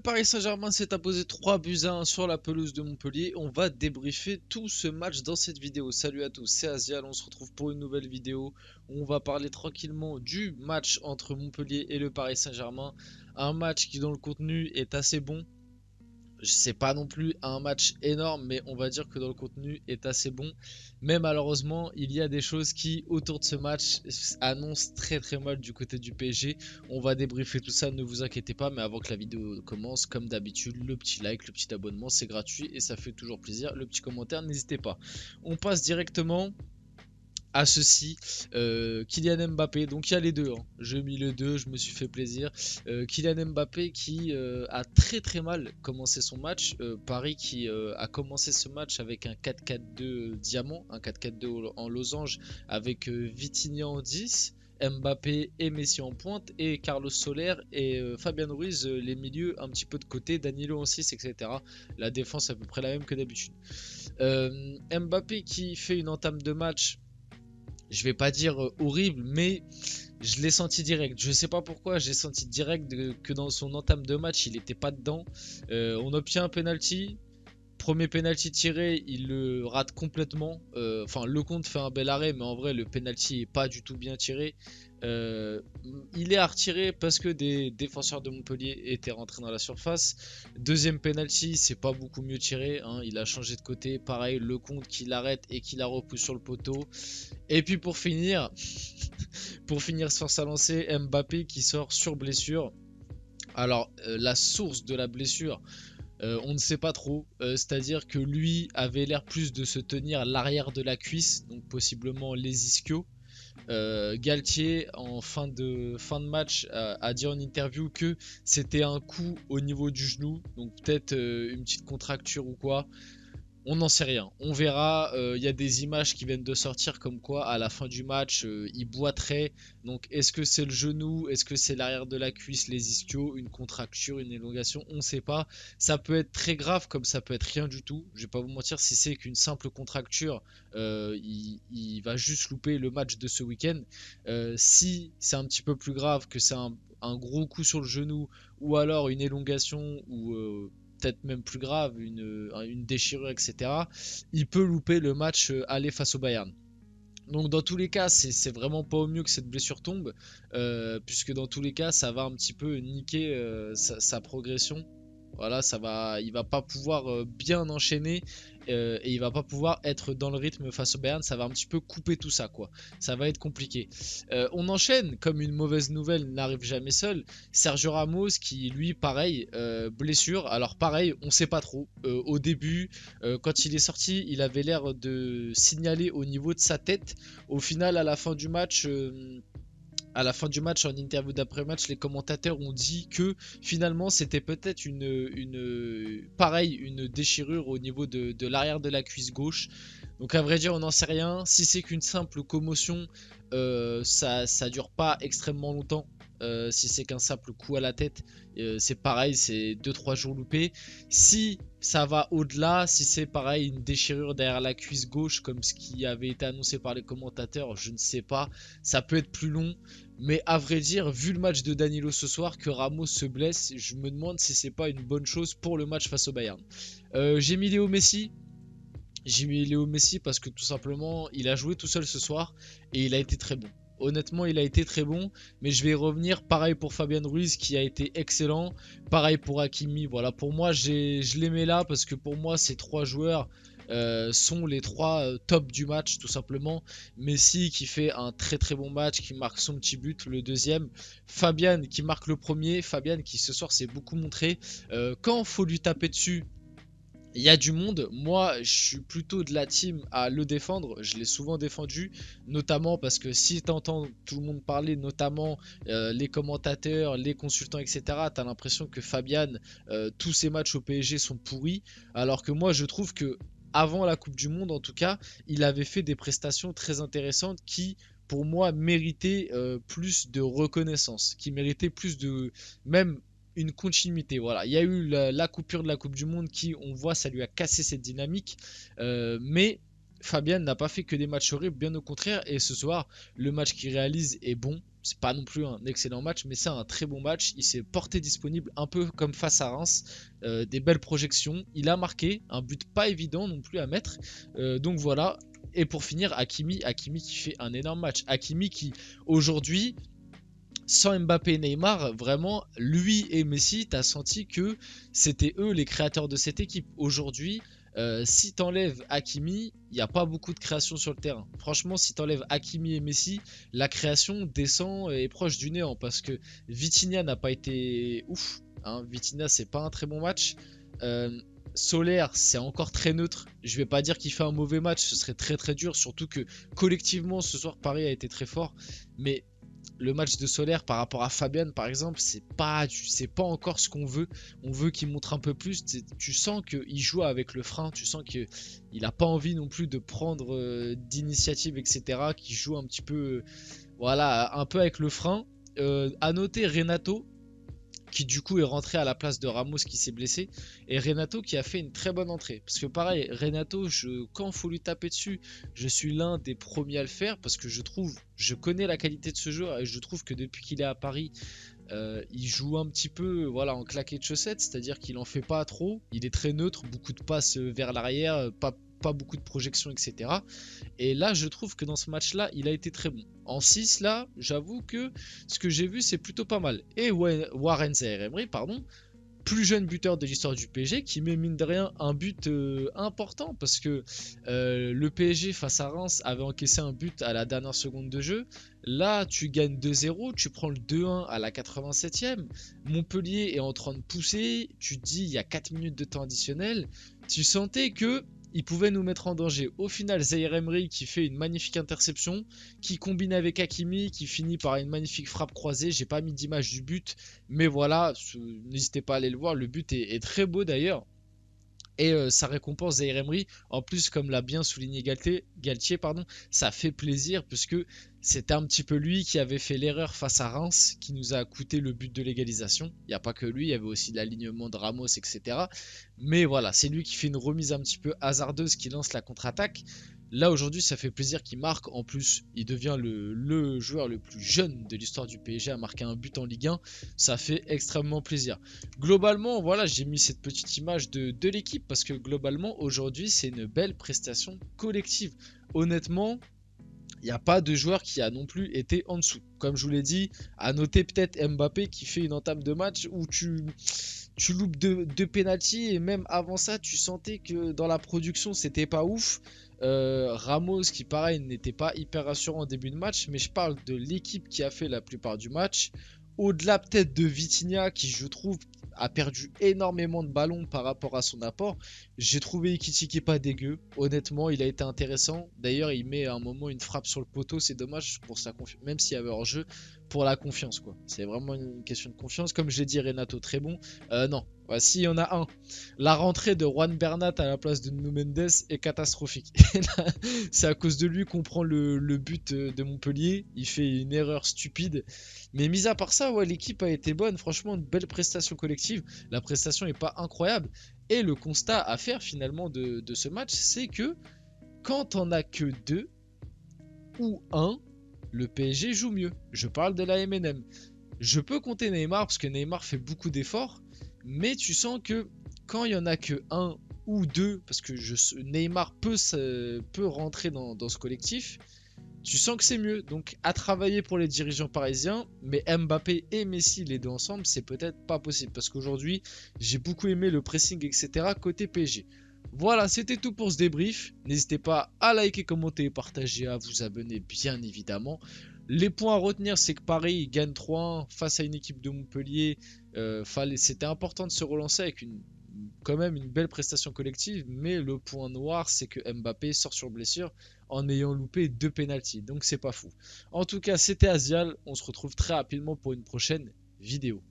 Paris Saint-Germain s'est imposé 3 buts à 1 sur la pelouse de Montpellier. On va débriefer tout ce match dans cette vidéo. Salut à tous, c'est Asial, on se retrouve pour une nouvelle vidéo où on va parler tranquillement du match entre Montpellier et le Paris Saint-Germain. Un match qui dans le contenu est assez bon. C'est pas non plus un match énorme, mais on va dire que dans le contenu est assez bon. Mais malheureusement, il y a des choses qui, autour de ce match, annoncent très très mal du côté du PSG. On va débriefer tout ça, ne vous inquiétez pas. Mais avant que la vidéo commence, comme d'habitude, le petit like, le petit abonnement, c'est gratuit et ça fait toujours plaisir. Le petit commentaire, n'hésitez pas. On passe directement à ceci, Kylian Mbappé, donc il y a les deux, hein. J'ai mis les deux, je me suis fait plaisir. Kylian Mbappé qui a très très mal commencé son match. Paris qui a commencé ce match avec un 4-4-2 diamant, un 4-4-2 en losange avec Vitinha en 10. Mbappé et Messi en pointe et Carlos Soler et Fabian Ruiz les milieux un petit peu de côté, Danilo en 6, etc. La défense à peu près la même que d'habitude. Mbappé qui fait une entame de match, je vais pas dire horrible, mais je l'ai senti direct. Je sais pas pourquoi, j'ai senti direct que dans son entame de match, il était pas dedans. On obtient un penalty. Premier penalty tiré, il le rate complètement. Enfin, Lecomte fait un bel arrêt, mais en vrai, le penalty est pas du tout bien tiré. Euh, il est à retirer parce que des défenseurs de Montpellier étaient rentrés dans la surface. Deuxième penalty, c'est pas beaucoup mieux tiré, hein. Il a changé de côté. Pareil, Lecomte qui l'arrête et qui la repousse sur le poteau. Et puis pour finir, sur sa lancée, Mbappé qui sort sur blessure. Alors, la source de la blessure, on ne sait pas trop. C'est-à-dire que lui avait l'air plus de se tenir l'arrière de la cuisse, donc possiblement les ischios. Galtier, en fin de match, a dit en interview que c'était un coup au niveau du genou, donc peut-être une petite contracture ou quoi. On n'en sait rien, on verra. Il y a des images qui viennent de sortir comme quoi à la fin du match il boiterait. Donc est-ce que c'est le genou, est-ce que c'est l'arrière de la cuisse, les ischios, une contracture, une élongation, on ne sait pas. Ça peut être très grave comme ça peut être rien du tout. Je vais pas vous mentir, si c'est qu'une simple contracture, il va juste louper le match de ce week-end. Si c'est un petit peu plus grave, que c'est un gros coup sur le genou ou alors une élongation ou peut-être même plus grave, une déchirure, etc., il peut louper le match aller face au Bayern. Donc dans tous les cas, c'est vraiment pas au mieux que cette blessure tombe, puisque dans tous les cas, ça va un petit peu niquer sa progression. Voilà, il va pas pouvoir bien enchaîner et il va pas pouvoir être dans le rythme face au Bayern. Ça va un petit peu couper tout ça, quoi. Ça va être compliqué. On enchaîne, comme une mauvaise nouvelle n'arrive jamais seule. Sergio Ramos qui, lui, pareil, blessure. Alors pareil, on sait pas trop. Au début, quand il est sorti, il avait l'air de signaler au niveau de sa tête. Au final, à la fin du match, en interview d'après-match, les commentateurs ont dit que finalement c'était peut-être une déchirure au niveau de l'arrière de la cuisse gauche. Donc à vrai dire, on n'en sait rien. Si c'est qu'une simple commotion, ça dure pas extrêmement longtemps. Si c'est qu'un simple coup à la tête, c'est pareil, c'est 2-3 jours loupés. Si ça va au-delà, si c'est pareil une déchirure derrière la cuisse gauche comme ce qui avait été annoncé par les commentateurs, je ne sais pas. Ça peut être plus long. Mais à vrai dire, vu le match de Danilo ce soir, que Ramos se blesse, je me demande si c'est pas une bonne chose pour le match face au Bayern. J'ai mis Léo Messi. J'ai mis Léo Messi parce que tout simplement, il a joué tout seul ce soir et il a été très bon. Honnêtement, il a été très bon, mais je vais y revenir. Pareil pour Fabian Ruiz qui a été excellent. Pareil pour Hakimi. Voilà, pour moi, je les mets là parce que pour moi, ces trois joueurs sont les trois tops du match, tout simplement. Messi qui fait un très très bon match, qui marque son petit but, le deuxième. Fabian qui marque le premier. Fabian qui ce soir s'est beaucoup montré. Quand faut lui taper dessus, il y a du monde. Moi, je suis plutôt de la team à le défendre. Je l'ai souvent défendu, notamment parce que si tu entends tout le monde parler, notamment les commentateurs, les consultants, etc., tu as l'impression que Fabian, tous ses matchs au PSG sont pourris. Alors que moi, je trouve que avant la Coupe du Monde, en tout cas, il avait fait des prestations très intéressantes qui, pour moi, méritaient plus de reconnaissance, qui méritaient plus de même une continuité. Voilà, il y a eu la coupure de la Coupe du Monde qui, on voit, ça lui a cassé cette dynamique. Mais Fabian n'a pas fait que des matchs horribles, bien au contraire. Et ce soir, le match qu'il réalise est bon. C'est pas non plus un excellent match, mais c'est un très bon match. Il s'est porté disponible un peu comme face à Reims. Des belles projections. Il a marqué un but pas évident non plus à mettre. Donc voilà. Et pour finir, Hakimi qui fait un énorme match. Hakimi qui aujourd'hui, sans Mbappé et Neymar, vraiment, lui et Messi, t'as senti que c'était eux les créateurs de cette équipe. Aujourd'hui, si t'enlèves Hakimi, il n'y a pas beaucoup de création sur le terrain. Franchement, si t'enlèves Hakimi et Messi, la création descend et est proche du néant parce que Vitinha n'a pas été ouf. Hein. Vitinha, c'est pas un très bon match. Euh, Solaire, c'est encore très neutre. Je vais pas dire qu'il fait un mauvais match, ce serait très très dur, surtout que collectivement ce soir Paris a été très fort. Mais le match de Solaire par rapport à Fabian par exemple, c'est pas encore ce qu'on veut. On veut qu'il montre un peu plus. Tu sens qu'il joue avec le frein, tu sens qu'il a pas envie non plus de prendre d'initiative, etc. Qu'il joue un petit peu, voilà, un peu avec le frein. À noter Renato, qui du coup est rentré à la place de Ramos qui s'est blessé, et Renato qui a fait une très bonne entrée. Parce que pareil, Renato, quand il faut lui taper dessus, je suis l'un des premiers à le faire, parce que je connais la qualité de ce joueur, et je trouve que depuis qu'il est à Paris, il joue un petit peu voilà, en claqué de chaussettes, c'est-à-dire qu'il en fait pas trop, il est très neutre, beaucoup de passes vers l'arrière, pas beaucoup de projections, etc. Et là, je trouve que dans ce match-là, il a été très bon. En 6, là, j'avoue que ce que j'ai vu, c'est plutôt pas mal. Et Warren Zaïre-Emery, pardon, plus jeune buteur de l'histoire du PSG, qui met mine de rien un but important, parce que le PSG face à Reims avait encaissé un but à la dernière seconde de jeu. Là, tu gagnes 2-0, tu prends le 2-1 à la 87e. Montpellier est en train de pousser, tu te dis il y a 4 minutes de temps additionnel. Tu sentais que il pouvait nous mettre en danger. Au final, Zaïre Emery qui fait une magnifique interception, qui combine avec Hakimi, qui finit par une magnifique frappe croisée. J'ai pas mis d'image du but, mais voilà, n'hésitez pas à aller le voir. Le but est très beau d'ailleurs. Et ça récompense Zaïre Emery. En plus, comme l'a bien souligné Galtier, pardon, ça fait plaisir puisque c'était un petit peu lui qui avait fait l'erreur face à Reims qui nous a coûté le but de l'égalisation. Il n'y a pas que lui, il y avait aussi l'alignement de Ramos, etc. Mais voilà, c'est lui qui fait une remise un petit peu hasardeuse qui lance la contre-attaque. Là aujourd'hui, ça fait plaisir qu'il marque. En plus, il devient le joueur le plus jeune de l'histoire du PSG à marquer un but en Ligue 1. Ça fait extrêmement plaisir. Globalement, voilà, j'ai mis cette petite image de l'équipe parce que globalement, aujourd'hui, c'est une belle prestation collective. Honnêtement, il n'y a pas de joueur qui a non plus été en dessous. Comme je vous l'ai dit, à noter peut-être Mbappé qui fait une entame de match où tu loupes deux pénaltys et même avant ça, tu sentais que dans la production, c'était pas ouf. Ramos qui pareil n'était pas hyper rassurant en début de match, mais je parle de l'équipe qui a fait la plupart du match. Au-delà peut-être de Vitinha qui je trouve a perdu énormément de ballons par rapport à son apport. J'ai trouvé Ekitike pas dégueu. Honnêtement, il a été intéressant. D'ailleurs, il met à un moment une frappe sur le poteau. C'est dommage pour sa confiance, même s'il y avait hors-jeu, pour la confiance, quoi. C'est vraiment une question de confiance. Comme je l'ai dit, Renato très bon. Non, si, il y en a un. La rentrée de Juan Bernat à la place de Nuno Mendes est catastrophique. C'est à cause de lui qu'on prend le but de Montpellier. Il fait une erreur stupide. Mais mis à part ça, ouais, l'équipe a été bonne. Franchement, une belle prestation collective. La prestation n'est pas incroyable. Et le constat à faire finalement de ce match, c'est que quand on a que 2 ou 1, le PSG joue mieux. Je parle de la MNM. Je peux compter Neymar parce que Neymar fait beaucoup d'efforts. Mais tu sens que quand il y en a que 1 ou 2, parce que Neymar peut rentrer dans ce collectif, tu sens que c'est mieux. Donc à travailler pour les dirigeants parisiens, mais Mbappé et Messi les deux ensemble, c'est peut-être pas possible parce qu'aujourd'hui, j'ai beaucoup aimé le pressing, etc. côté PSG. Voilà, c'était tout pour ce débrief. N'hésitez pas à liker, commenter, partager, à vous abonner bien évidemment. Les points à retenir, c'est que Paris gagne 3-1 face à une équipe de Montpellier. C'était important de se relancer avec quand même une belle prestation collective, mais le point noir, c'est que Mbappé sort sur blessure en ayant loupé 2 pénaltys, donc c'est pas fou. En tout cas, c'était Asial, on se retrouve très rapidement pour une prochaine vidéo.